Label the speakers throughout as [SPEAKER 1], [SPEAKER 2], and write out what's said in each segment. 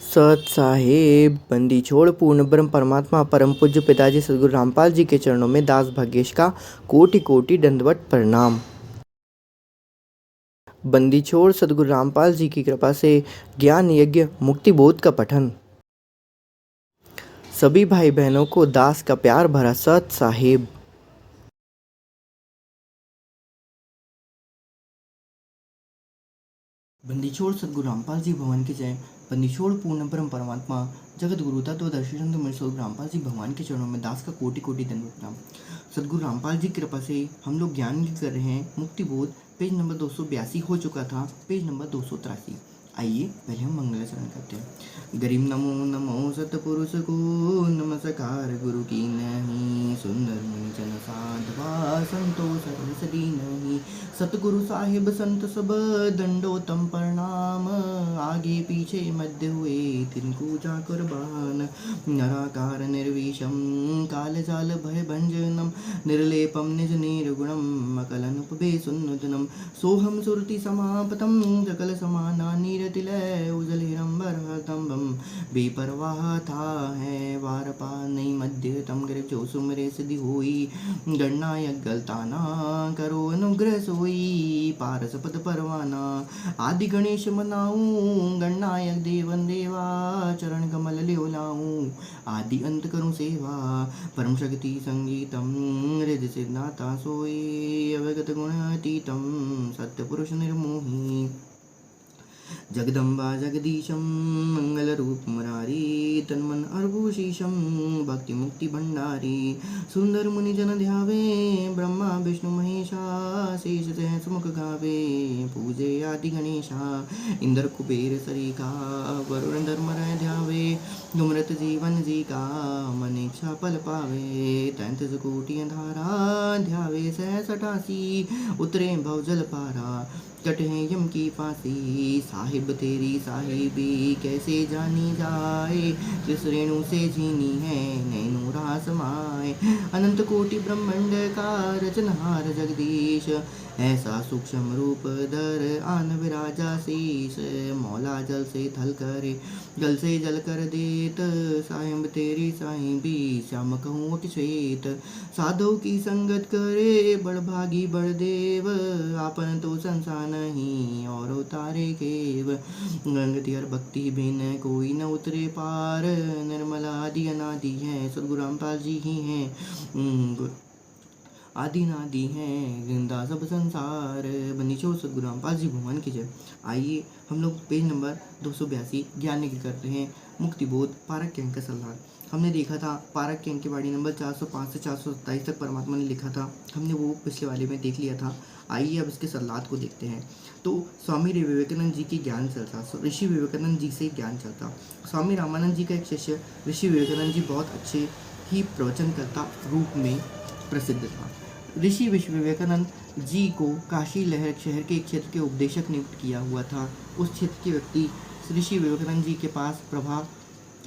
[SPEAKER 1] सत साहेब बंदी छोड़ पूर्ण ब्रह्म परमात्मा परम पूज्य पिताजी सदगुरु रामपाल जी के चरणों में दास भाग्येश का कोटि कोटि दंडवत प्रणाम। बंदी छोड़ सदगुरु रामपाल जी की कृपा से ज्ञान यज्ञ मुक्ति बोध का पठन। सभी भाई बहनों को दास का प्यार भरा सत साहेब। बंदीछोड़ सदगुरु रामपाल जी भगवान की जय। बंदीछोड़ पूर्ण ब्रह्म परमात्मा जगत गुरु तत्वदर्शी संत मेरे सदगुरु रामपाल जी भगवान के चरणों में दास का कोटि कोटि दंडवत प्रणाम। सदगुरु रामपाल जी की कृपा से हम लोग ज्ञान कर रहे हैं मुक्ति बोध। पेज नंबर 282 हो चुका था, पेज नंबर 283। आइए पहले हम मंगलाचरण करते हैं। गरीब नमो नमो सतपुरुष को नमस्कार गुरु की नहीं, सुंदर मुनि जन साधवा संतो सर्वसदी नहीं। सतगुरु साहिब संत सब दंडोतम प्रणाम, आगे पीछे मध्य हुए तिनको जाकर बान। नराकार निर्विषम काल जाल भय भंजनम, निर्लेपम निज निर्गुणम अकलनुपभे सुन्नुतनम। सोहम सुरति समापतम सकल समाना नीरतिलय उजल हिरंबरतंबम। बेपरवाह था है वार पा नहीं मध्य तम गिर जो सुमरे सिद्धि हुई। गणनायक गलताना करो अनुग्रह सोई, पारस पद परवाना आदि गणेश मनाऊं। गणनायक देवन देवा चरण कमल लियो लाऊं, आदि अंत करूं सेवा परम शक्ति संगीतम। हृदय सिद्धाता सोई अवगत गुण अतीतम, सत्य पुरुष निर्मोही। जगदम्बा जगदीशम मंगल रूप मुरारी, तन्मन अर्भूषीशम भक्ति मुक्ति भंडारी। सुंदर मुनि जन ध्यावे ब्रह्मा विष्णु महेशा, शेष सह सुमुख गावे पूजे आदि गणेशा। इंद्र कुबेर सरीका वरुण धर्म रह ध्यावे, गुमरत जीवन जी का मन इच्छा पल पावे। 33 कोटि धारा ध्यावे सह 88, उतरे भव जल पारा कटे यम की फांसी। साहिब तेरी साहिबी कैसे जानी जाए, जिस रेणु से जीनी है नैनो रास माए। अनंत कोटि ब्रह्मांड का रचनहार जगदीश, ऐसा सूक्ष्म रूप धर आन विराजा शीश। मौला जल से थल करे जल से जल कर देत, साहिब तेरी साहिबी श्याम कहूँ कि श्वेत। साधु की संगत करे बड़ भागी बड़ देव, आपन तो संसार नहीं और उतारे केव। गंगति और भक्ति बिन कोई न उतरे पार, निर्मला आदि अनादि है सदगुरु रामपाल जी ही हैं। आदि नादि हैं जिंदा सब संसार। बंदीछोड़ सदगुरु रामपाल जी भगवान की जय। आइए हम लोग पेज नंबर 282 ज्ञान निकल करते हैं मुक्ति बोध पारक के अंक का सलाह। हमने देखा था पारक के अंक वाणी नंबर 405 से 427 तक परमात्मा ने लिखा था, हमने वो पिछले वाले में देख लिया था। आइए अब इसके सलाद को देखते हैं। तो स्वामी विवेकानंद जी की ज्ञान चलता, ऋषि विवेकानंद जी से ज्ञान चलता। स्वामी रामानंद जी का एक शिष्य ऋषि विवेकानंद जी बहुत अच्छे ही प्रवचनकर्ता रूप में प्रसिद्ध था। ऋषि विवेकानंद जी को काशी लहर शहर के एक क्षेत्र के उपदेशक नियुक्त किया हुआ था। उस क्षेत्र के व्यक्ति ऋषि विवेकानंद जी के पास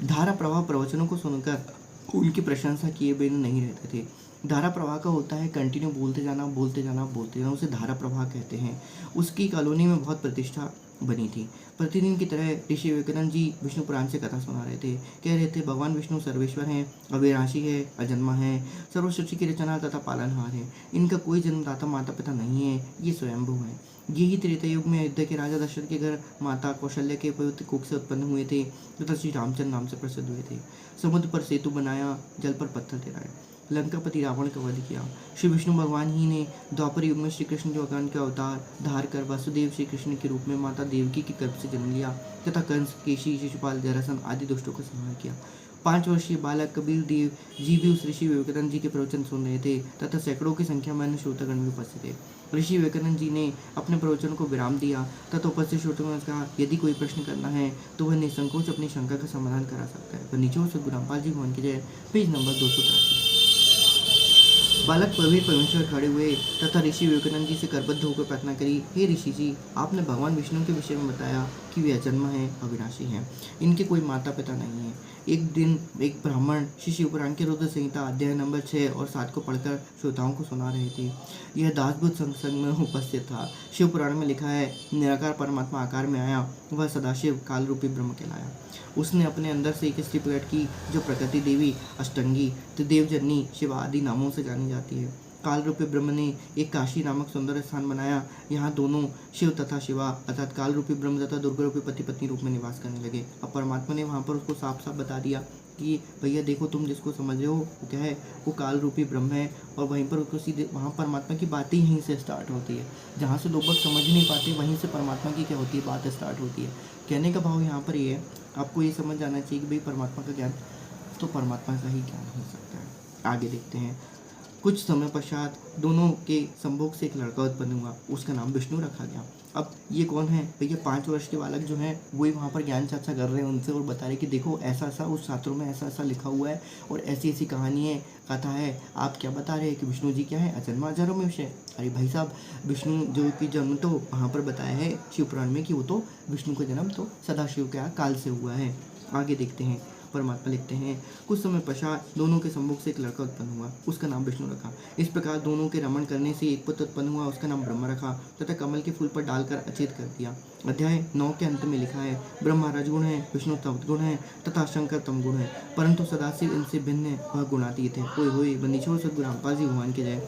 [SPEAKER 1] धारा प्रवाह प्रवचनों को सुनकर उनकी प्रशंसा किए बिना नहीं रहते थे। धारा प्रवाह का होता है कंटिन्यू बोलते जाना बोलते जाना बोलते जाना, उसे धारा प्रवाह कहते हैं। उसकी कॉलोनी में बहुत प्रतिष्ठा बनी थी। प्रतिदिन की तरह ऋषि विवेकानंद जी विष्णु पुराण से कथा सुना रहे थे। कह रहे थे भगवान विष्णु सर्वेश्वर हैं, अविनाशी है, अजन्मा है, सर्वसृष्टि की रचना तथा पालनहार है। इनका कोई जन्मदाता माता पिता नहीं है, ये स्वयंभू है। यही त्रेता युग में अयोध्या के राजा दशरथ के घर माता कौशल्या के पवित्र कुख से उत्पन्न हुए थे तथा श्री रामचंद्र नाम से प्रसिद्ध हुए थे। समुद्र पर सेतु बनाया, जल पर पत्थर गिराए, लंकापति रावण का वध किया। श्री विष्णु भगवान ही ने द्वापर युग में श्री कृष्ण भगवान के अवतार धार कर वासुदेव श्री कृष्ण के रूप में माता देवकी के गर्भ से जन्म लिया तथा कंस, केशी, शिशुपाल, जरासंध आदि दुष्टों को संहार किया। 5 वर्षीय बालक कबीर देव जी भी उस ऋषि विवेकानंद जी के प्रवचन सुन रहे थे तथा सैकड़ों की संख्या में अन्य श्रोतागण भी उपस्थित थे। ऋषि विवेकानंद जी ने अपने प्रवचन को विराम दिया तथा उपस्थित श्रोतागण ने कहा, यदि कोई प्रश्न करना है तो वह निसंकोच अपनी शंका का समाधान करा सकता है। बंदीछोड़ सदगुरु रामपाल जी भगवान की जय। Page number 283। बालक प्रवीर परमेश्वर खड़े हुए तथा ऋषि विवेकानंद जी से करबद्ध होकर प्रार्थना करी, हे ऋषि जी, आपने भगवान विष्णु के विषय में बताया कि वे अजन्म है, अविनाशी हैं। इनके कोई माता पिता नहीं है। एक दिन एक ब्राह्मण श्री शिवपुराण के रुद्र संहिता अध्याय नंबर 6 और 7 को पढ़कर श्रोताओं को सुना रहे थे। यह दासबुद्ध संसंग में उपस्थित था। शिवपुराण में लिखा है, निराकार परमात्मा आकार में आया, वह सदाशिव काल रूपी ब्रह्म कहलाया। उसने अपने अंदर से एक स्त्री प्रकट की जो प्रकृति देवी, अष्टंगी, त्रिदेवजननी, शिवा आदि नामों से जानी जाती है। काल रूपी ब्रह्म ने एक काशी नामक सुंदर स्थान बनाया। यहाँ दोनों शिव तथा शिवा अर्थात काल रूपी ब्रह्म तथा दुर्गा रूपी पति पत्नी रूप में निवास करने लगे। अब परमात्मा ने वहाँ पर उसको साफ साफ बता दिया कि भैया देखो, तुम जिसको समझ रहे हो वो क्या है, वो काल रूपी ब्रह्म है। और वहीं पर उसको सीधे वहाँ परमात्मा की बातें यहीं से स्टार्ट होती है। जहाँ से लोग बाग समझ नहीं पाते वहीं से परमात्मा की क्या होती है, बात स्टार्ट होती है। कहने का भाव यहाँ पर ये है, आपको ये समझ जाना चाहिए कि भाई परमात्मा का ज्ञान तो परमात्मा का ही ज्ञान हो सकता है। आगे देखते हैं। कुछ समय पश्चात दोनों के संभोग से एक लड़का उत्पन्न हुआ। उसका नाम विष्णु रखा गया। अब ये कौन है भैया? 5 वर्ष के बालक जो हैं वही वहाँ पर ज्ञान चर्चा कर रहे हैं उनसे और बता रहे कि देखो ऐसा ऐसा उस शास्त्रों में ऐसा ऐसा लिखा हुआ है और ऐसी ऐसी कहानी है, कथा है। आप क्या बता रहे हैं कि विष्णु जी क्या है? अजन्मा अजर में विषय। अरे भाई साहब, विष्णु जो की जन्म तो वहाँ पर बताया है शिवपुराण में कि वो तो विष्णु का जन्म तो सदाशिव के काल से हुआ है। आगे देखते हैं। परमात्मा लिखते हैं, कुछ समय पश्चात दोनों के सम्मुख से एक लड़का उत्पन्न हुआ। उसका नाम विष्णु रखा। इस प्रकार दोनों के रमण करने से एक पुत्र उत्पन्न हुआ। उसका नाम ब्रह्मा रखा तथा कमल के फूल पर डालकर अचेत कर दिया। अध्याय 9 के अंत में लिखा है, ब्रह्मा रजगुण है, विष्णु तमगुण है तथा शंकर तमगुण है, परंतु सदाशिव इनसे भिन्न है, वह गुणातीत है। ओए होए बंदीछोड़ सद्गुरु रामपाल जी भगवान के जय।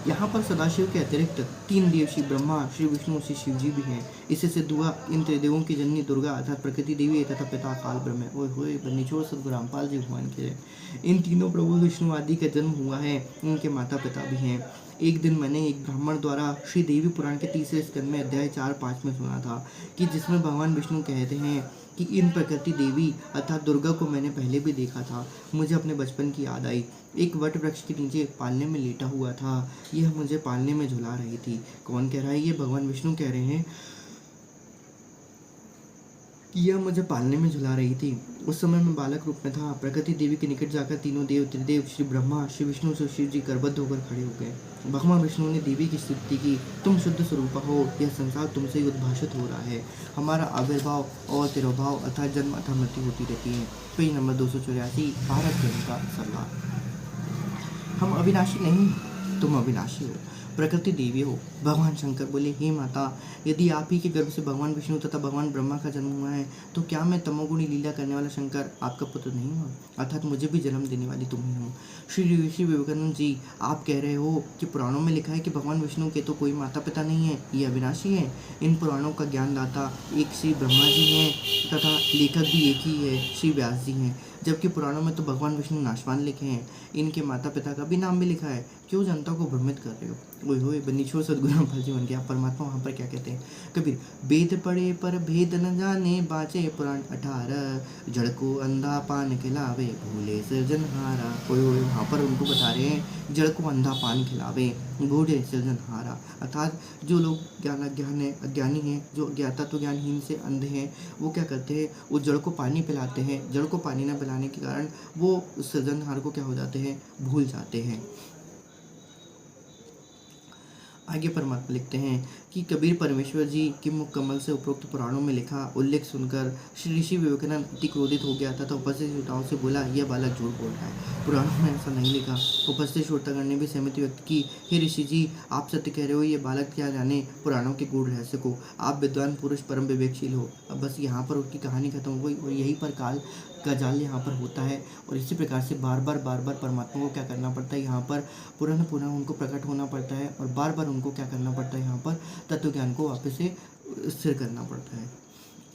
[SPEAKER 1] यहाँ पर सदाशिव के अतिरिक्त 3 देव श्री ब्रह्मा, श्री विष्णु, श्री शिव जी भी हैं। इससे सिद्ध हुआ इन त्रिदेवों की जननी दुर्गा अर्थात प्रकृति देवी तथा पिता काल ब्रह्म है। ओए होए बन्नीचोड़ सद्गुरु रामपाल जी भगवान के जय। इन तीनों प्रभु विष्णु आदि का जन्म हुआ है। इनके माता पिता भी हैं। एक दिन मैंने एक ब्राह्मण द्वारा श्री देवी पुराण के 3रे स्कंद में अध्याय 4-5 में सुना था कि जिसमें भगवान विष्णु कहते हैं कि इन प्रकृति देवी अर्थात दुर्गा को मैंने पहले भी देखा था। मुझे अपने बचपन की याद आई। एक वट वृक्ष के नीचे पालने में लेटा हुआ था। यह मुझे पालने में झुला रही थी। कौन कह रहा है? ये भगवान विष्णु कह रहे हैं कि यह मुझे पालने में झुला रही थी। उस समय मैं बालक रूप में था। प्रकृति देवी के निकट जाकर तीनों देव त्रिदेव श्री ब्रह्मा, श्री विष्णु, श्री शिव जी करबद्ध होकर खड़े हो गए। भगवान विष्णु ने देवी की स्तुति की, तुम शुद्ध स्वरूपा हो, यह संसार तुमसे ही उद्भाषित हो रहा है। हमारा आविर्भाव और तिरोभाव अर्थात जन्म अथवा मृत्यु होती रहती है। पेज नंबर 284 भारत जन्म का सलाह। हम अविनाशी नहीं, तुम अविनाशी हो, प्रकृति देवी हो। भगवान शंकर बोले, हे माता, यदि आप ही के गर्भ से भगवान विष्णु तथा भगवान ब्रह्मा का जन्म हुआ है तो क्या मैं तमोगुणी लीला करने वाला शंकर आपका पुत्र नहीं हूँ? अर्थात मुझे भी जन्म देने वाली तुम ही हो। श्री ऋषि विवेकानंद जी, आप कह रहे हो कि पुराणों में लिखा है कि भगवान विष्णु के तो कोई माता पिता नहीं है, ये अविनाशी है। इन पुराणों का ज्ञानदाता एक श्री ब्रह्मा जी हैं तथा लेखक भी एक ही है, श्री व्यास जी हैं। जबकि पुराणों में तो भगवान विष्णु नाशवान लिखे हैं। इनके माता पिता का भी नाम भी लिखा है। क्यों जनता को भ्रमित कर रहे हो? ओए होए बन्नीछोड़ सद्गुरु रामपाल जी बन गया। परमात्मा वहाँ पर क्या कहते हैं? कबीर, वेद पढ़े पर भेद न जाने, बाचे पुराण 18, जड़ को अंधा पान खिलावे, भूले सृजनहारा। ओए होए वहाँ पर उनको बता रहे हैं, जड़ को अंधा पान खिलावे, भूले सृजनहारा। अर्थात जो लोग अज्ञानी हैं, जो ज्ञाता तो ज्ञानहीन से अंधे हैं, वो क्या करते हैं? वो जड़ को पानी पिलाते हैं। जड़ को पानी न पिलाने के कारण वो सृजनहार को क्या हो जाते हैं? भूल जाते हैं। आगे परमात्मा लिखते हैं कि कबीर परमेश्वर जी के मुख कमल से उपरोक्त पुराणों में लिखा उल्लेख सुनकर श्री ऋषि विवेकानंद अति क्रोधित हो गया तथा उपस्थित श्रोताओं से बोला, यह बालक झूठ बोल रहा है, पुराणों में ऐसा नहीं लिखा। उपस्थित श्रोतागण ने भी सहमति व्यक्त की, हे ऋषि जी, आप सत्य कह रहे हो, ये बालक क्या जाने पुराणों के गूढ़ रहस्य को। आप विद्वान पुरुष परम विवेकशील हो। अब बस यहाँ पर उसकी कहानी खत्म हो गई और यहीं पर काल का जाल यहाँ पर होता है। और इसी प्रकार से बार बार परमात्मा को क्या करना पड़ता है? यहाँ पर पुनः उनको प्रकट होना पड़ता है और बार बार उनको क्या करना पड़ता है? यहाँ पर तत्व ज्ञान को वापस से स्थिर करना पड़ता है।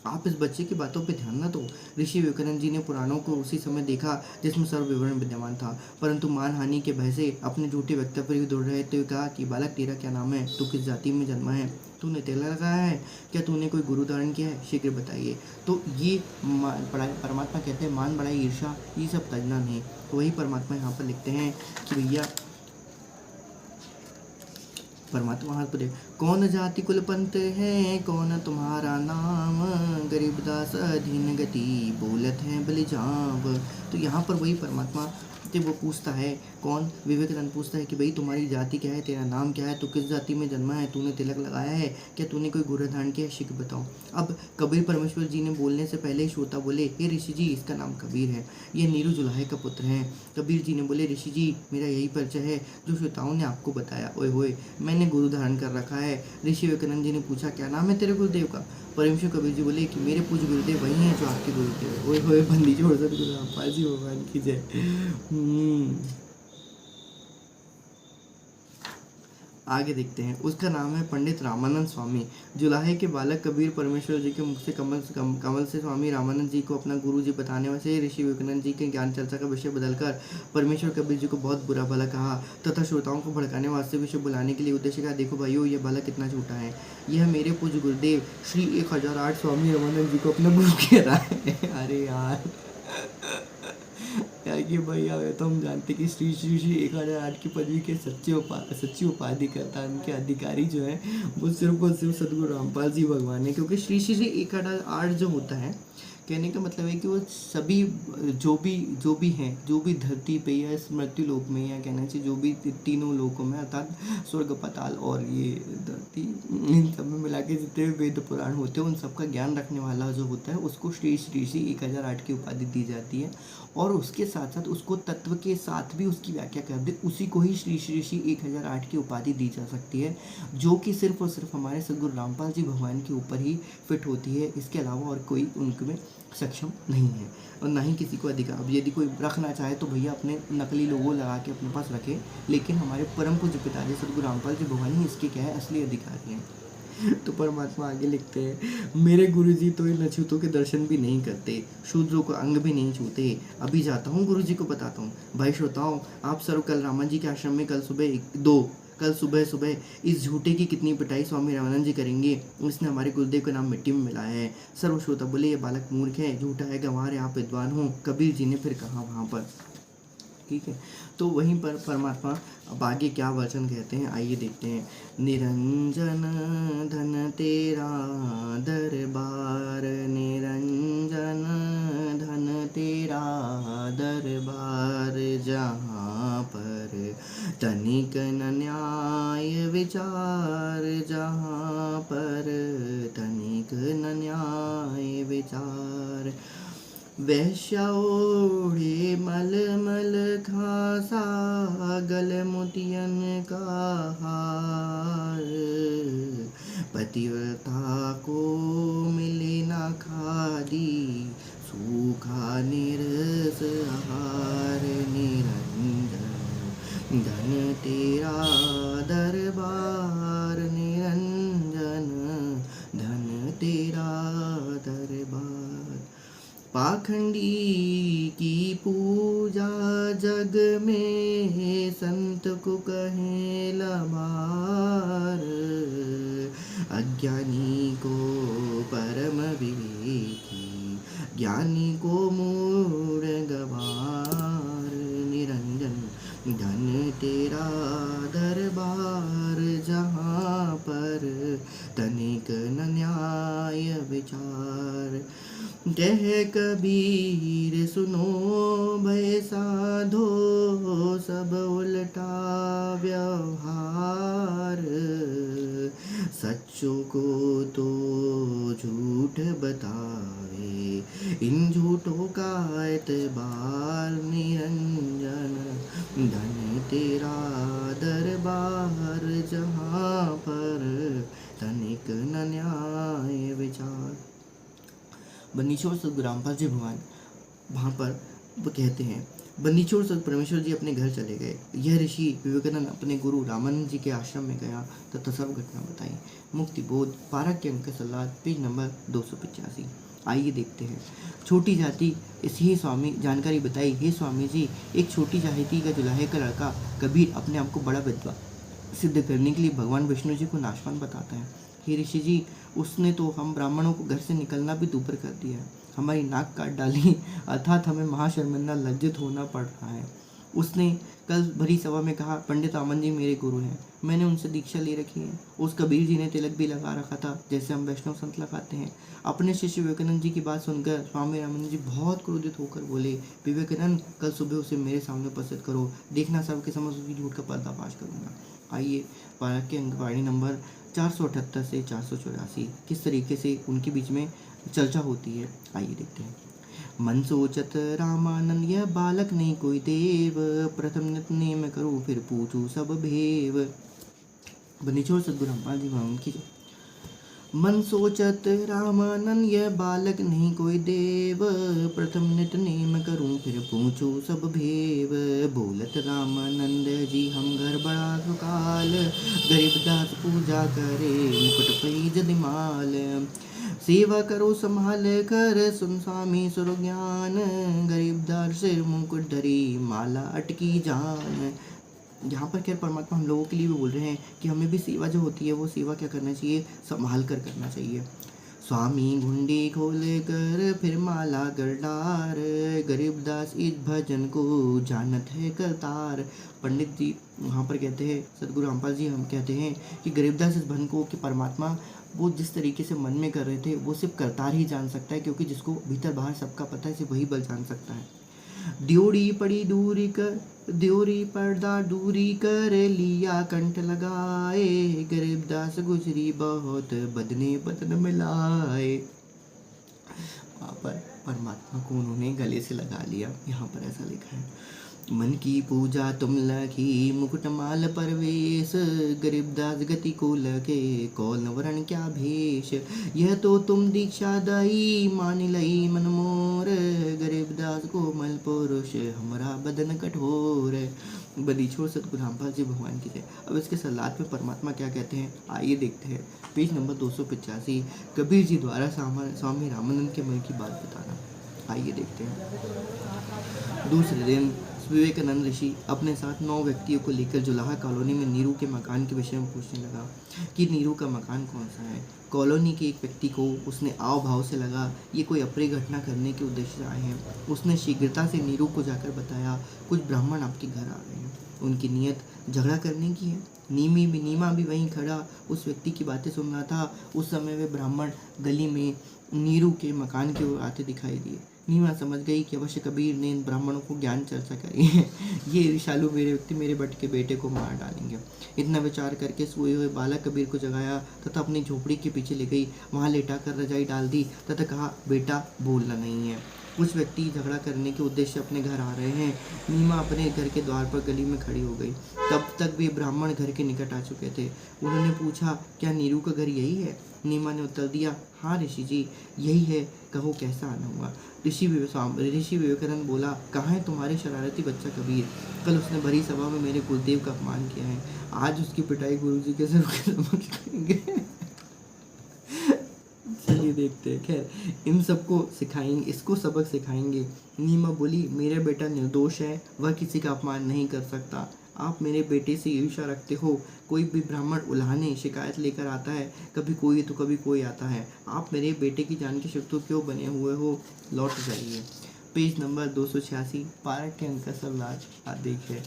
[SPEAKER 1] आप इस बच्चे की बातों पे ध्यान न दो। ऋषि विवेकानंद जी ने पुराणों को उसी समय देखा जिसमें सर्व विवरण विद्यमान था, परंतु मानहानि के भय से अपने झूठे वक्तव्य पर ही दौड़ रहे थे। कहा कि बालक, तेरा क्या नाम है? तू किस जाति में जन्मा है? तूने तेला लगाया है? क्या तूने कोई गुरु धारण किया है? शीघ्र बताइए। तो ये परमात्मा कहते हैं, मान बढ़ाई, ईर्षा, ये सब तजना नहीं। तो वही परमात्मा यहाँ पर लिखते हैं कि भैया परमात्मा हाथ पर, कौन जाति कुल पंथ है, कौन तुम्हारा नाम, गरीब दास अधीन गति, बोलत है बलि जाव। तो यहाँ पर वही परमात्मा तो वो पूछता है, कौन? विवेकानंद पूछता है कि भाई तुम्हारी जाति क्या है, तेरा नाम क्या है, तू किस जाति में जन्मा है, तूने तिलक लगाया है, क्या तूने कोई गुरु धारण किया है, शीघ्र बताओ। अब कबीर परमेश्वर जी ने बोलने से पहले ही श्रोता बोले, हे ऋषि जी, इसका नाम कबीर है, ये नीरू जुलाहे का पुत्र है। कबीर जी ने बोले, ऋषि जी, मेरा यही परिचय है जो श्रोताओं ने आपको बताया। ओए होए, मैंने गुरु धारण कर रखा है। ऋषि विवेकानंद जी ने पूछा, क्या नाम है तेरे गुरुदेव का? परमेश्वर कबीर जी बोले कि मेरे पूज्य गुरुदेव वही हैं जो आपके गुरुदेव है। ओए होए, बंदी छोड़ सतगुरु रामपाल जी भगवान की जय। आगे देखते हैं, उसका नाम है पंडित रामानंद स्वामी। जुलाहे के बालक कबीर परमेश्वर जी के मुख से कमल से स्वामी रामानंद जी को अपना गुरु जी बताने से ऋषि विवेकानंद जी के ज्ञान चर्चा का विषय बदलकर परमेश्वर कबीर जी को बहुत बुरा भला कहा तथा श्रोताओं को भड़काने वास्ते विषय बुलाने के लिए उद्देश्य का, देखो भाइयों, यह बालक कितना झूठा है। यह मेरे पूज्य गुरुदेव श्री 1008 स्वामी रामानंद जी को अपना गुरु कह रहा है। अरे यार कि भैया, तो हम जानते कि श्री श्री श्री 1008 की पदवी के सच्ची उपाधि करता है, उनके अधिकारी जो है वो सिर्फ सदगुरु रामपाल जी भगवान है। क्योंकि श्री श्री 1008 जो होता है, कहने का मतलब है कि वो सभी जो भी हैं, जो भी धरती पे या स्मृति लोक में, या कहना चाहिए जो भी तीनों लोकों में, अर्थात स्वर्ग, पाताल और ये धरती, इन सब में मिला के जितने वेद पुराण होते हैं उन सब का ज्ञान रखने वाला जो होता है उसको श्री श्री श्री 1008 की उपाधि दी जाती है। और उसके साथ साथ उसको तत्व के साथ भी उसकी व्याख्या कर दे, उसी को ही श्री श्री श्री 1008 की उपाधि दी जा सकती है, जो कि सिर्फ और सिर्फ हमारे सदगुरु रामपाल जी भगवान के ऊपर ही फिट होती है। इसके अलावा और कोई उनमें सक्षम नहीं है और ना ही किसी को अधिकार। अब यदि कोई रखना चाहे तो भैया अपने नकली लोगो लगा के अपने पास रखे, लेकिन हमारे परम पूज्य पिताजी सदगुरु रामपाल जी भगवान ही इसके क्या है, असली अधिकारी हैं। तो परमात्मा आगे लिखते हैं, मेरे गुरुजी तो इन अछूतों के दर्शन भी नहीं करते, शूद्रों को अंग भी नहीं छूते। अभी जाता हूँ गुरुजी को बताता हूँ। भाई श्रोताओं, आप सर्व कल रामन जी के आश्रम में कल सुबह इस झूठे की कितनी पिटाई स्वामी रामानंद जी करेंगे। उसने हमारे गुरुदेव का नाम मिट्टी में मिलाया है। सर्व श्रोता बोले, ये बालक मूर्ख है, झूठा है, गंवार है, आप विद्वान हो। कबीर जी ने फिर कहा वहाँ पर, ठीक है। तो वहीं पर परमात्मा अब आगे क्या वचन कहते हैं, आइए देखते हैं। निरंजन धन तेरा दरबार, निरंजन धन तेरा दरबार, जहाँ पर तनिक न न्याय विचार, जहाँ पर तनिक न न्याय विचार। वैश्या ओढ़े मलमल खासा, गल मोतियन का हार, पतिव्रता को मिले ना खादी, सूखा निरस आहार। निरंजन धन तेरा दरबार, निरंजन धन तेरा दरबार। पाखंडी की पूजा जग में, संत को कहे लबार, अज्ञानी को परम विवेकी, ज्ञानी को मूढ़ गवार। निरंजन धन तेरा दरबार, जहाँ पर तनिक न न्याय विचार। कह कबीर सुनो भय साधो, सब उल्टा व्यवहार, सच्चों को तो झूठ बतावे, इन झूठों का एतबार। निरंजन धन तेरा दरबार, जहाँ पर तनिक न न्याय विचार। बंदीछोड़ सदगुरु रामपाल जी भगवान वहाँ पर वो कहते हैं, बंदीछोड़ सद परमेश्वर जी अपने घर चले गए। यह ऋषि विवेकानंद अपने गुरु रामानंद जी के आश्रम में गया तथा सब घटना बताई। मुक्ति बोध, पारा के अंक सलाह, पेज नंबर 285। आइए देखते हैं। छोटी जाति इसी स्वामी जानकारी बताई। हे स्वामी जी, एक छोटी जाति का जुलाहे का लड़का कबीर अपने आप को बड़ा विद्वान सिद्ध करने के लिए भगवान विष्णु जी को नाशवान बताता है। हे ऋषि जी, उसने तो हम ब्राह्मणों को घर से निकलना भी दूभर कर दिया है, हमारी नाक काट डाली, अर्थात हमें महाशर्मिंदा लज्जित होना पड़ रहा है। उसने कल भरी सभा में कहा, पंडित रामन जी मेरे गुरु हैं, मैंने उनसे दीक्षा ले रखी है। उस कबीर जी ने तिलक भी लगा रखा था, जैसे हम वैष्णव संत लगाते हैं। अपने शिष्य विवेकानंद जी की बात सुनकर स्वामी रामानंद जी बहुत क्रोधित होकर बोले, विवेकानंद कल सुबह उसे मेरे सामने उपस्थित करो, देखना सबके समझ उसकी झूठ का पर्दाफाश करूंगा। आइए पारक के अंकवाणी नंबर 478 से 484 किस तरीके से उनके बीच में चर्चा होती है, आइए देखते हैं। मन सोचत रामानंद यह बालक नहीं कोई देव, प्रथम नित नेम करूँ फिर पूछूं सब भेव। बनीचोर सदगुरु रामपाल जी महाराज की। मन सोचत रामानंद यह बालक नहीं कोई देव, प्रथम नित नेम करूं फिर पूछूं सब भेव। बोलत रामानंद जी हम घर बड़ा सुकाल, गरीबदास पूजा करे मुकुट पैज दिमाल। सेवा करो संभाल कर सुन स्वामी सुर ज्ञान, गरीबदास सिर मुकुट धरी माला अटकी जान। यहाँ पर क्या परमात्मा हम लोगों के लिए भी बोल रहे हैं कि हमें भी सेवा जो होती है वो सेवा क्या करना चाहिए, संभाल कर करना चाहिए। स्वामी घुंडी खोल कर फिर माला गरदार, गरीबदास इस भजन को जानत है करतार। पंडित जी वहाँ पर कहते हैं, सदगुरु रामपाल जी हम कहते हैं कि गरीबदास इस भजन को कि परमात्मा वो जिस तरीके से मन में कर रहे थे वो सिर्फ करतार ही जान सकता है, क्योंकि जिसको भीतर बाहर सबका पता है सिर्फ वही बल जान सकता है। ड्योरी पड़ी दूरी कर, ड्योरी पर्दा दूरी कर लिया कंठ लगाए, गरीबदास गुजरी बहुत बदने बदन मिलाए। वहाँ पर परमात्मा को उन्होंने गले से लगा लिया। यहाँ पर ऐसा लिखा है, मन की पूजा तुम लखी मुकुटमाल परवेश, गरीबदास गति को लगे कौन वरण क्या भेष। यह तो तुम दीक्षा दई मान लई मन मोर, गरीबदास को मल पुरुष हमारा बदन कठोर। बनीचोर सतगुरु रामपाल जी भगवान की जय। अब इसके सलाद में परमात्मा क्या कहते हैं, आइए देखते हैं। पेज नंबर 285, कबीर जी द्वारा स्वामी रामानंद के मन की बात बताना, आइए देखते हैं। दूसरे दिन विवेकानंद ऋषि अपने साथ 9 व्यक्तियों को लेकर जुलाहा कॉलोनी में नीरू के मकान के विषय में पूछने लगा कि नीरू का मकान कौन सा है। कॉलोनी के एक व्यक्ति को उसने आव भाव से लगा ये कोई अप्रिय घटना करने के उद्देश्य से आए हैं। उसने शीघ्रता से नीरू को जाकर बताया, कुछ ब्राह्मण आपके घर आ रहे हैं, उनकी नीयत झगड़ा करने की है। नीमा भी वहीं खड़ा उस व्यक्ति की बातें सुन रहा था। उस समय वे ब्राह्मण गली में नीरू के मकान की ओर आते दिखाई दिए। नीमा समझ गई कि अवश्य कबीर ने इन ब्राह्मणों को ज्ञान चर्चा करी है। ये ऋषालु मेरे व्यक्ति मेरे भट्ट के बेटे को मार डालेंगे। इतना विचार करके सोए हुए बालक कबीर को जगाया तथा अपनी झोपड़ी के पीछे ले गई। वहाँ लेटा कर रजाई डाल दी तथा कहा, बेटा बोलना नहीं है। कुछ व्यक्ति झगड़ा करने के उद्देश्य से अपने घर आ रहे हैं। नीमा अपने घर के द्वार पर गली में खड़ी हो गई। तब तक वे ब्राह्मण घर के निकट आ चुके थे। उन्होंने पूछा, क्या नीरू का घर यही है? नीमा ने उत्तर दिया, हाँ ऋषि जी यही है, कहो कैसा आना हुआ। ऋषि विवेकानंद बोला, कहाँ है तुम्हारे शरारती बच्चा कबीर? कल उसने भरी सभा में मेरे गुरुदेव का अपमान किया है, आज उसकी पिटाई गुरुजी के सर के समक्ष करेंगे। चलिए देखते हैं। खैर इन सबको सिखाएंगे, इसको सबक सिखाएंगे। नीमा बोली, मेरा बेटा निर्दोष है, वह किसी का अपमान नहीं कर सकता। आप मेरे बेटे से ईर्ष्या रखते हो। कोई भी ब्राह्मण उल्हाने शिकायत लेकर आता है, कभी कोई तो कभी कोई आता है। आप मेरे बेटे की जान के शत्रु क्यों बने हुए हो? लौट जाइए। पेज नंबर 286, पारक के अंक सलाज देखिए।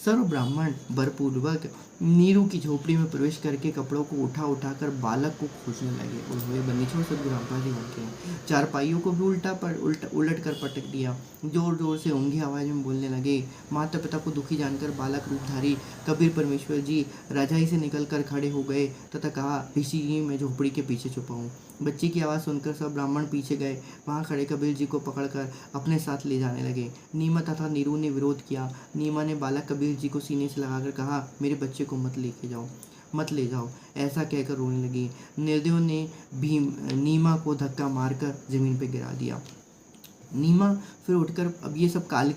[SPEAKER 1] सर्व ब्राह्मण बलपूर्वक नीरू की झोपड़ी में प्रवेश करके कपड़ों को उठाकर बालक को खोजने लगे। उन्होंने बनीचोर सदगुरु रामपाल जी के चारपाइयों को भी उलट कर पटक दिया। जोर जोर से ऊँघी आवाज में बोलने लगे। माता पिता को दुखी जानकर बालक रूपधारी कबीर परमेश्वर जी रजाई से निकलकर खड़े हो गए तथा कहा, ऋषि जी मैं झोपड़ी के पीछे छुपा हूँ। बच्चे की आवाज़ सुनकर सब ब्राह्मण पीछे गए। वहाँ खड़े कबीर जी को पकड़कर अपने साथ ले जाने लगे। नीमा तथा नीरू ने विरोध किया। नीमा ने बालक कबीर जी को सीने से लगाकर कहा, मेरे बच्चे को मत ले जाओ। ऐसा कहकर रोने लगी। निर्दयों ने भी नीमा को धक्का मारकर जमीन पर गिरा दिया। नीमा फिर उठकर, अब ये सब काल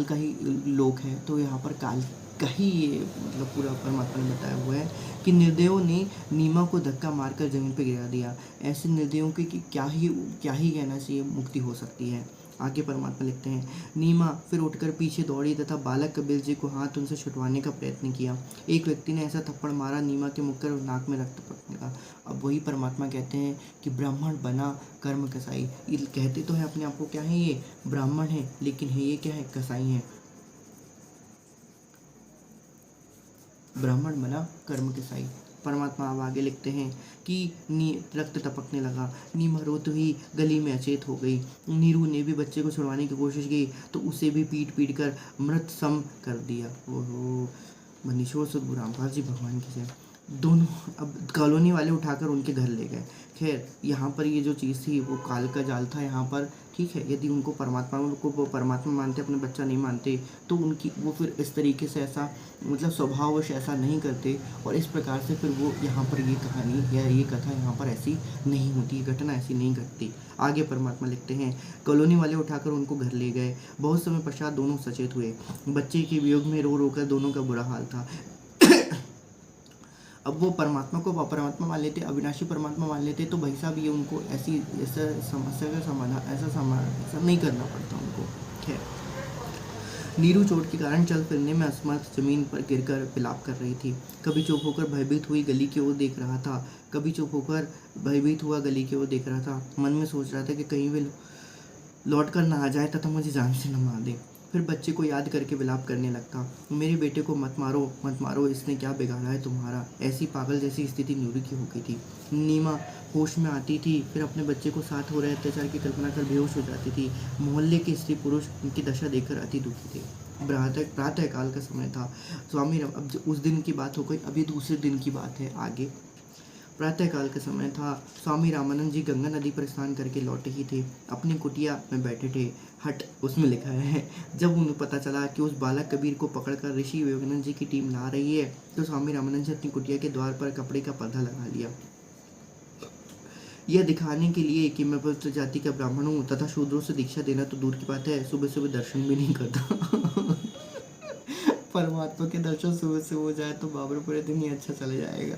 [SPEAKER 1] का ही लोक है, तो यहाँ पर काल का ही ये मतलब पूरा परमात्मा ने बताया हुआ है कि निर्दयों ने नीमा को धक्का मारकर जमीन पर गिरा दिया। ऐसे निर्दयों की क्या ही कहना चाहिए मुक्ति हो सकती है। आगे परमात्मा लिखते हैं, नीमा फिर उठकर पीछे दौड़ी तथा बालक कबीर जी को हाथ उनसे छुटवाने का प्रयत्न किया। एक व्यक्ति ने ऐसा थप्पड़ मारा, नीमा के मुख और नाक में रक्त पड़ने लगा। अब वही परमात्मा कहते हैं कि ब्राह्मण बना कर्म कसाई। ये कहते तो है अपने आप को क्या है, ये ब्राह्मण है, लेकिन है ये क्या है, कसाई है। ब्राह्मण बना कर्म के साई। परमात्मा अब आगे लिखते हैं कि रक्त टपकने लगा, नीमा रोते हुई गली में अचेत हो गई। नीरू ने भी बच्चे को छुड़वाने की कोशिश की तो उसे भी पीट पीट कर मृत सम कर दिया। ओहो, मनीषोर सद्गुरु रामपाल जी भगवान की जय। दोनों अब कॉलोनी वाले उठाकर उनके घर ले गए। खैर यहाँ पर ये जो चीज़ थी वो काल का जाल था यहाँ पर, ठीक है। यदि उनको वो परमात्मा मानते, अपने बच्चा नहीं मानते, तो उनकी वो फिर इस तरीके से ऐसा मतलब स्वभाववश ऐसा नहीं करते, और इस प्रकार से फिर वो यहाँ पर ये कहानी या ये कथा यहाँ पर ऐसी नहीं होती, घटना ऐसी नहीं घटती। आगे परमात्मा लिखते हैं, कॉलोनी वाले उठाकर उनको घर ले गए। बहुत समय पश्चात दोनों सचेत हुए। बच्चे के वियोग में रो रो कर दोनों का बुरा हाल था। अब वो परमात्मा को परमात्मा मान लेते, अविनाशी परमात्मा मान लेते, तो भाई साहब ये उनको ऐसी ऐसा समस्या का समाधान ऐसा नहीं करना पड़ता उनको। खैर, नीरू चोट के कारण चल फिरने में असमर्थ जमीन पर गिरकर विलाप कर रही थी। कभी चुप होकर भयभीत हुई गली की ओर देख रहा था, कभी चुप होकर भयभीत हुआ गली की ओर देख रहा था। मन में सोच रहा था कि कहीं वे लौट कर ना आ जाए तथा मुझे जान से न मार दे। फिर बच्चे को याद करके विलाप करने लगता, मेरे बेटे को मत मारो, इसने क्या बिगाड़ा है तुम्हारा। ऐसी पागल जैसी स्थिति नीरू की हो गई थी। नीमा होश में आती थी, फिर अपने बच्चे को साथ हो रहे अत्याचार की कल्पना कर बेहोश हो जाती थी। मोहल्ले के स्त्री पुरुष उनकी दशा देखकर अति दुखी थे। प्रातः काल का समय था। स्वामी अब उस दिन की बात हो गई, अभी दूसरे दिन की बात है आगे। प्रातःकाल का समय था। स्वामी रामानंद जी गंगा नदी पर स्नान करके लौटे ही थे। अपनी कुटिया में बैठे थे। हट उसमें लिखा है, जब उन्हें पता चला कि उस बालक कबीर को पकड़कर ऋषि विवेकानंद जी की टीम ला रही है, तो स्वामी रामानंद जी अपनी कुटिया के द्वार पर कपड़े का पर्दा लगा लिया, यह दिखाने के लिए कि मैं पवित्र जाति का ब्राह्मण हूँ तथा शूद्रों से दीक्षा देना तो दूर की बात है, सुबह सुबह दर्शन भी नहीं करता। परमात्मा के दर्शन सुबह से हो जाए तो बाबर पूरे दिन ही अच्छा चला जाएगा।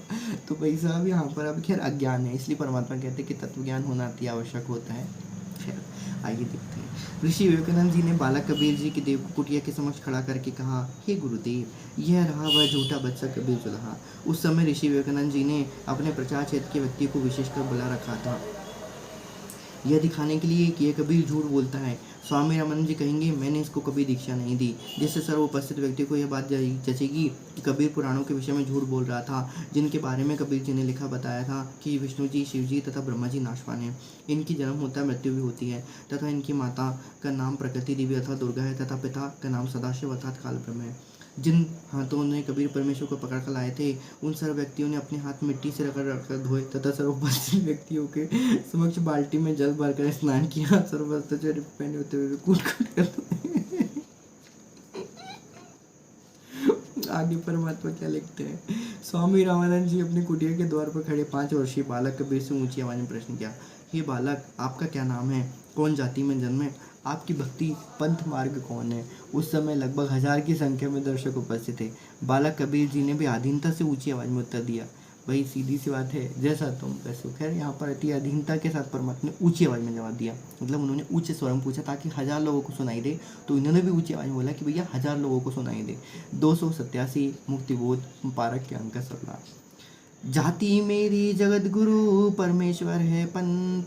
[SPEAKER 1] तो भाई साहब यहाँ पर अब खैर अज्ञान है, इसलिए परमात्मा कहते हैं कि तत्व ज्ञान होना अति आवश्यक होता है। खैर आइए देखते हैं। ऋषि विवेकानंद जी ने बालक कबीर जी के देव को कुटिया के समक्ष खड़ा करके कहा, हे गुरुदेव, यह रहा वह झूठा बच्चा कबीर जुल्हा। उस समय ऋषि विवेकानंद जी ने अपने प्रचार क्षेत्र के व्यक्ति को विशेषकर बुला रखा था, यह दिखाने के लिए कि यह कबीर झूठ बोलता है। स्वामी रामानंद जी कहेंगे, मैंने इसको कभी दीक्षा नहीं दी, जिससे सर्वोपस्थित व्यक्ति को यह बात जचेगी कि कबीर पुराणों के विषय में झूठ बोल रहा था, जिनके बारे में कबीर जी ने लिखा बताया था कि विष्णु जी, शिव जी तथा ब्रह्मा जी नाशवान हैं। इनकी जन्म होता है, मृत्यु भी होती है, तथा इनकी माता का नाम प्रकृति देवी अर्थात दुर्गा है, तथा पिता का नाम सदाशिव अर्थात काल ब्रह्म है। जिन हाथों ने कबीर परमेश्वर को पकड़ कर लाए थे, उन सर्व व्यक्तियों ने अपने हाथ मिट्टी से रगड़ धोए तथा सर्वोपस्थित व्यक्तियों के समक्ष बाल्टी में जल भरकर स्नान किया। सर्वोपस्थित पहने होते हुए कूट कर आगे परमात्मा क्या लिखते हैं। स्वामी रामानंद जी अपनी कुटिया के द्वार पर खड़े 5 वर्षीय बालक कबीर से ऊंची आवाज में प्रश्न किया, हे बालक, आपका क्या नाम है, कौन जाति में जन्मे, आपकी भक्ति पंथ मार्ग कौन है। उस समय लगभग 1000 की संख्या में दर्शक उपस्थित थे। बालक कबीर जी ने भी अधीनता से ऊंची आवाज में उत्तर दिया, भाई सीधी सी बात है, जैसा तुम वैसे हो। खैर यहाँ पर अति अधीनता के साथ परमात्मा ने ऊंची आवाज में जवाब दिया, मतलब उन्होंने ऊंचे स्वर में पूछा ताकि 1000 लोगों को सुनाई दे, तो इन्होंने भी ऊंची आवाज में बोला कि भैया 1000 लोगों को सुनाई दे। 287 मुक्तिबोध पारक के अंक सरला। जाति मेरी जगत गुरु परमेश्वर है पंथ,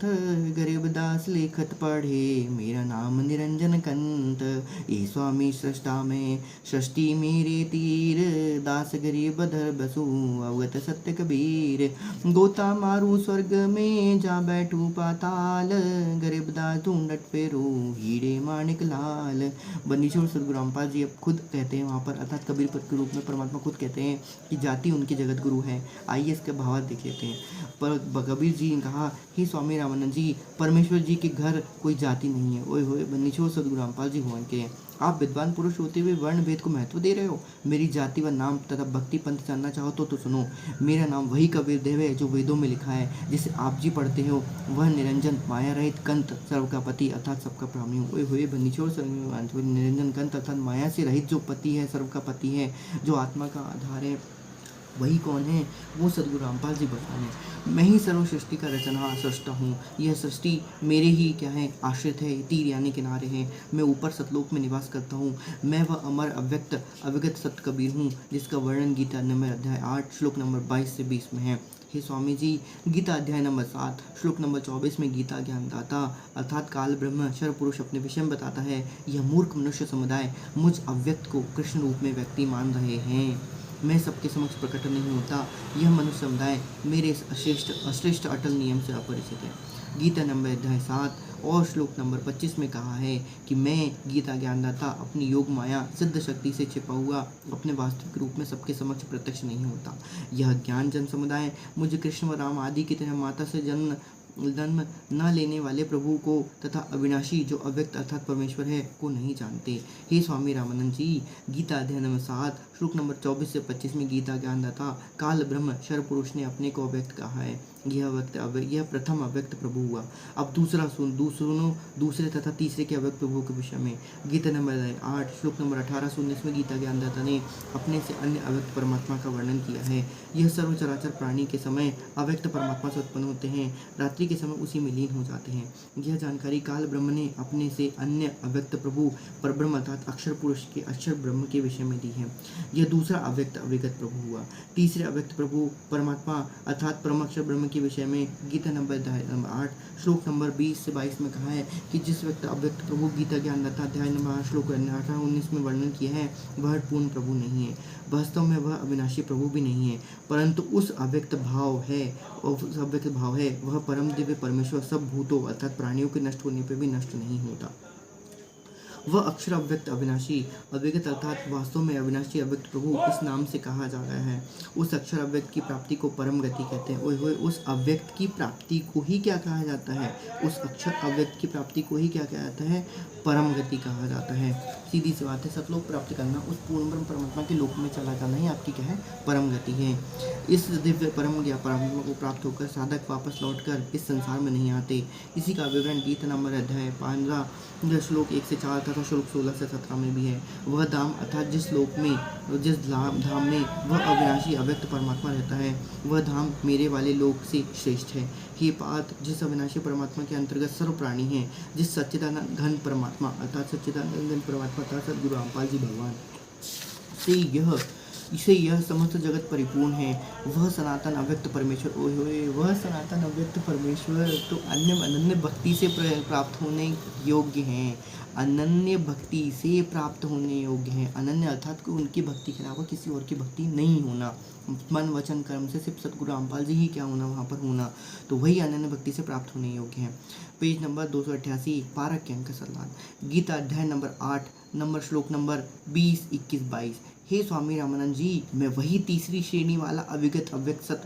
[SPEAKER 1] गरीबदास लेखत पढ़े मेरा नाम निरंजन कंत। ये स्वामी सृष्टा में सृष्टि मेरे तीर, दास गरीब धर बसु अवगत सत्य कबीर। गोता मारू स्वर्ग में जा बैठू पाताल, गरीबदास ढूंढट फेरू हीरे माणिक लाल। बंदीश्वर सद्गुरु रामपाल जी अब खुद कहते हैं वहाँ पर, अर्थात कबीर पद के रूप में परमात्मा खुद कहते हैं कि जाति उनके जगत गुरु है। आइए इसके भाव देख लेते हैं। पर कबीर जी ने कहा, हे स्वामी रामानंद जी, परमेश्वर जी के घर कोई जाति नहीं है। ओए होए, बंदीश्वर सद्गुरु रामपाल जी भगवान के, आप विद्वान पुरुष होते हुए वर्ण भेद को महत्व दे रहे हो। मेरी जाति व नाम तथा भक्ति पंथ जानना चाहो तो सुनो। मेरा नाम वही कबीर देव है जो वेदों में लिखा है, जिसे आप जी पढ़ते हो। वह निरंजन माया रहित कंत सर्व का पति अर्थात सबका प्राणी हूँ। ओए होए, बंदीश्वर निरंजन कंत अर्थात माया से रहित जो पति है, सर्व का पति है, जो आत्मा का आधार है, वही कौन है, वो सद्गुरु रामपाल जी बताने। मैं ही सर्व सृष्टि का रचना सृष्टा हूँ। यह सृष्टि मेरे ही क्या है, आश्रित है, तीर यानी किनारे हैं। मैं ऊपर सतलोक में निवास करता हूँ। मैं वह अमर अव्यक्त अविगत सत्य कबीर हूँ, जिसका वर्णन गीता नंबर अध्याय 8 श्लोक नंबर 22 से 20 में है। हे स्वामी जी, गीता अध्याय नंबर 7 श्लोक नंबर 24 में गीता ज्ञानदाता अर्थात काल ब्रह्म शर पुरुष अपने विषय में बताता है, यह मूर्ख मनुष्य समुदाय मुझ अव्यक्त को कृष्ण रूप में व्यक्ति मान रहे हैं। मैं सबके समक्ष प्रकट नहीं होता। यह मनुष्य समुदाय मेरे अश्रेष्ठ अटल नियम से अपरिचित है। गीता नंबर अध्याय 7 और श्लोक नंबर 25 में कहा है कि मैं गीता ज्ञानदाता अपनी योग माया सिद्ध शक्ति से छिपा हुआ अपने वास्तविक रूप में सबके समक्ष प्रत्यक्ष नहीं होता। यह ज्ञान जन समुदाय मुझे कृष्ण व राम आदि की तरह माता से जन्म न लेने वाले प्रभु को तथा अविनाशी जो अव्यक्त अर्थात परमेश्वर है को नहीं जानते। हे स्वामी रामानंद जी, गीता अध्याय नंबर 7 श्लोक नंबर 24 से 25 में गीता ज्ञानदाता काल ब्रह्म शर पुरुष ने अपने को अव्यक्त कहा है। यह प्रथम अव्यक्त प्रभु हुआ। अब सुनो दूसरे तथा तीसरे के अव्यक्त प्रभु के विषय में। गीता नंबर 8 श्लोक नंबर 18-19 में गीता ज्ञानदाता ने अपने से अन्य अव्यक्त परमात्मा का वर्णन किया है। यह सर्वचराचर प्राणी के समय अव्यक्त परमात्मा से उत्पन्न होते हैं, रात्रि के समय उसी में लीन हो जाते हैं। यह जानकारी काल ब्रह्म ने अपने से अन्य अव्यक्त प्रभु परब्रह्म अर्थात अक्षर पुरुष के अक्षर ब्रह्म के विषय में दी है। यह दूसरा अव्यक्त अविगत प्रभु हुआ। तीसरे अव्यक्त प्रभु परमात्मा अर्थात परम अक्षर ब्रह्म के विषय में गीता नंबर 8 श्लोक नंबर 20 से 22 में कहा है कि जिस अव्यक्त प्रभु गीता ज्ञानदाता अध्याय नंबर 8 श्लोक 18-19 में वर्णन किया है वह पूर्ण प्रभु नहीं है। वास्तव में वह अविनाशी प्रभु भी नहीं है, परंतु उस अव्यक्त भाव है वह परम दिव्य परमेश्वर सब भूतों अर्थात प्राणियों के नष्ट होने पर भी नष्ट नहीं होता। वह अक्षर अव्यक्त अविनाशी अविगत अर्थात वास्तव में अविनाशी अव्यक्त प्रभु इस नाम से कहा जा रहा है। उस अक्षर अव्यक्त की प्राप्ति को परम गति कहते हैं। ओए होए, उस अव्यक्त की प्राप्ति को ही क्या कहा जाता है? उस अक्षर अव्यक्त की प्राप्ति को ही क्या कहा जाता है? परम गति कहा जाता है। सीधी सी बात है, सतलोक प्राप्त करना, उस पूर्ण ब्रह्म परमात्मा के लोक में चला जाना ही आपकी क्या है? परम गति है। इस दिव्य परम या परमात्मा को प्राप्त होकर साधक वापस लौटकर इस संसार में नहीं आते। इसी का विवरण गीता नंबर अध्याय 15 श्लोक 1 से 4 तथा श्लोक 16 से 17 में भी है। वह धाम अर्थात जिस धाम में वह अविनाशी अव्यक्त परमात्मा रहता है, वह धाम मेरे वाले लोक से श्रेष्ठ है। हे पार्थ, जिस अविनाशी परमात्मा के अंतर्गत सर्व प्राणी हैं, जिस सच्चिदानंद घन परमात्मा अर्थात सच्चिदानंद घन परमात्मा अर्थात सद्गुरु रामपाल जी भगवान इसे यह समस्त जगत परिपूर्ण है, वह सनातन अव्यक्त परमेश्वर। वह सनातन अव्यक्त परमेश्वर तो अनन्य भक्ति से प्राप्त होने योग्य हैं। अनन्य भक्ति से प्राप्त होने योग्य हैं। अनन्य अर्थात को उनकी भक्ति के अलावा किसी और की भक्ति नहीं होना। मन वचन कर्म से सिर्फ सतगुरु रामपाल जी ही क्या होना, वहाँ पर होना, तो वही अनन्य भक्ति से प्राप्त होने योग्य है। पेज नंबर 288 पारक के अंक सल्लाद गीता अध्याय नंबर 8 नंबर श्लोक नंबर 20, 21, 22। हे स्वामी रामानंद जी, मैं वही तीसरी श्रेणी वाला अविगत अव्यक्त सत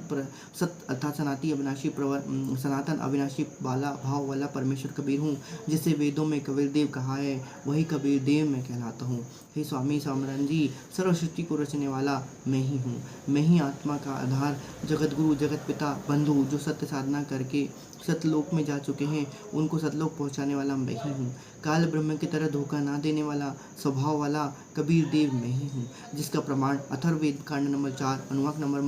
[SPEAKER 1] अर्थात सनातन अविनाशी वाला भाव वाला परमेश्वर कबीर हूँ, जिसे वेदों में कबीर देव कहा है, वही कबीर देव मैं कहलाता हूँ। हे स्वामी रामानंद जी, सर्व सृष्टि को रचने वाला मैं ही हूँ। मैं ही आत्मा का आधार, जगत गुरु, जगत पिता, बंधु, जो सत्य साधना करके सतलोक में जा चुके हैं, उनको सतलोक पहुँचाने वाला मैं ही हूँ। काल ब्रह्म की तरह धोखा ना देने वाला स्वभाव वाला कबीर देव मैं ही हूँ, जिसका प्रमाण अथर्ववेद कांड नंबर 4 अनुवाक नंबर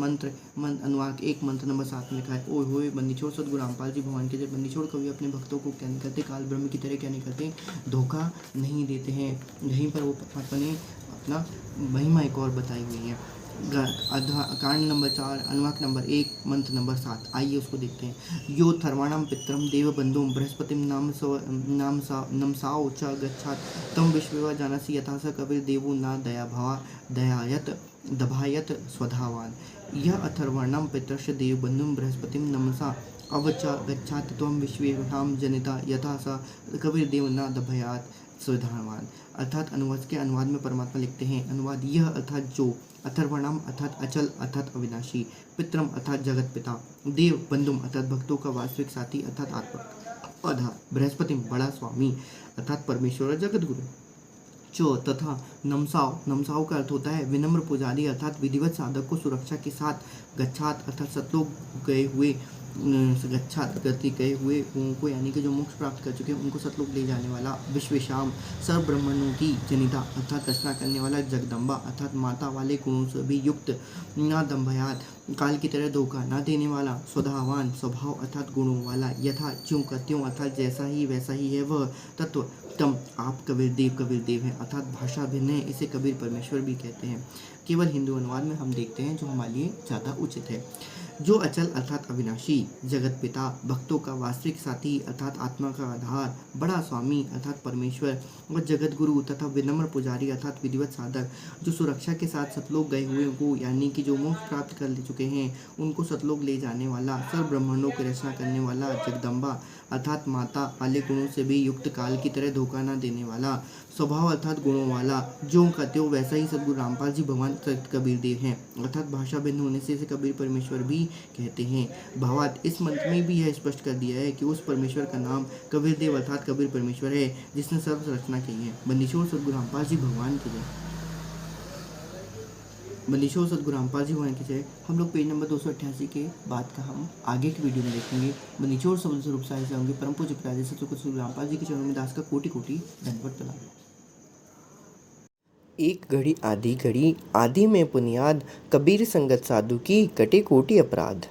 [SPEAKER 1] अनुवाक 1 मंत्र नंबर 7 में लिखा है। ओए होए, बंदीछोड़ सद्गुरु रामपाल जी भगवान के जब बंदीछोड़ कवि अपने भक्तों को क्या नहीं करते, काल ब्रह्म की तरह क्या नहीं करते, धोखा नहीं देते हैं। यहीं पर वो परमात्मा ने अपना महिमा एक और बताई हुई है। कांड नंबर 4 अनुवाक नंबर 1 मंत्र नंबर 7। आइए उसको देखते हैं। यो थर्वाणाम पित्रम देव बंधुम बृहस्पतिम नमसाओ च गच्छात तम विश्वेवा जानसी यथा स कबीर देवो न दभायत स्वधावान। यह अथर्वणम पितृश्च देव बंधुम बृहस्पतिम नमसा अवच गच्छात त्वं विश्वेवाम जनिता यथा स कबीर देव न दभायात स्वधावान। अर्थात अनुवाद में परमात्मा लिखते हैं, अनुवाद यह अर्थात जो, अथर्वणाम अर्थात अचल अर्थात अविनाशी, पित्रम अर्थात जगत पिता, देव बंधुम अर्थात भक्तों का वास्तविक साथी अर्थात आत्मा आधार, बृहस्पति बड़ा स्वामी अर्थात परमेश्वर जगत गुरु, चो तथा नमसाओ का अर्थ होता है विनम्र पुजारी अर्थात विधिवत साधक को सुरक्षा के साथ, गच्छात अर्थात सतलोक गए हुए को यानी कि जो मोक्ष प्राप्त कर चुके हैं उनको सतलोक ले जाने वाला, विश्वेशाम सर्व ब्रह्मणों की जनिता अर्थात रचना करने वाला, जगदम्बा अर्थात माता वाले गुणों से भी युक्त, ना दम्भयात काल की तरह धोखा ना देने वाला, स्वधावान स्वभाव अर्थात गुणों वाला, यथा ज्यों का त्यों अर्थात जैसा ही वैसा ही है वह तत्व, तम आप कबीर देव हैं अर्थात भाषा भिन्न है, इसे कबीर परमेश्वर भी कहते हैं। केवल हिंदू अनुवाद में हम देखते हैं जो हमारे लिए ज़्यादा उचित है। जो अचल अर्थात अविनाशी, जगत पिता, भक्तों का वास्तविक साथी अर्थात आत्मा का आधार, बड़ा स्वामी अर्थात परमेश्वर और जगत गुरु तथा विनम्र पुजारी अर्थात विधिवत साधक, जो सुरक्षा के साथ सतलोक गए हुए को यानी कि जो मोक्ष प्राप्त कर ले चुके हैं उनको सतलोक ले जाने वाला, सर्व ब्रह्मांडों की रचना करने वाला, जगदम्बा अर्थात माता वाले गुणों से भी युक्त, काल की तरह धोखा न देने वाला, स्वभाव अर्थात गुणों वाला, जो का त्यों वैसा ही सद्गुरु रामपाल जी भगवान संत कबीर देव हैं। अर्थात भाषा भिन्न होने से इसे कबीर परमेश्वर भी कहते हैं। भावार्थ इस मंत्र में भी यह स्पष्ट कर दिया है कि उस परमेश्वर का नाम कबीर देव अर्थात कबीर परमेश्वर है, जिसने सर्व रचना की है। बंदीछोड़ सद्गुरु रामपाल जी भगवान की जय। बंदीछोड़ सद्गुरु रामपाल जी भगवान की जय। हम लोग पेज नंबर 288 के बाद का हम आगे की वीडियो में देखेंगे। बंदीछोड़ शब्द स्वरूप साहित्य से होंगे परम पूज्य पिताजी सतगुरु रामपाल जी के चरणों में दास का कोटि कोटि दंडवत प्रणाम।
[SPEAKER 2] एक घड़ी आधी घड़ी, आदि में बुनियाद, कबीर संगत साधु की कटे कोटि अपराध।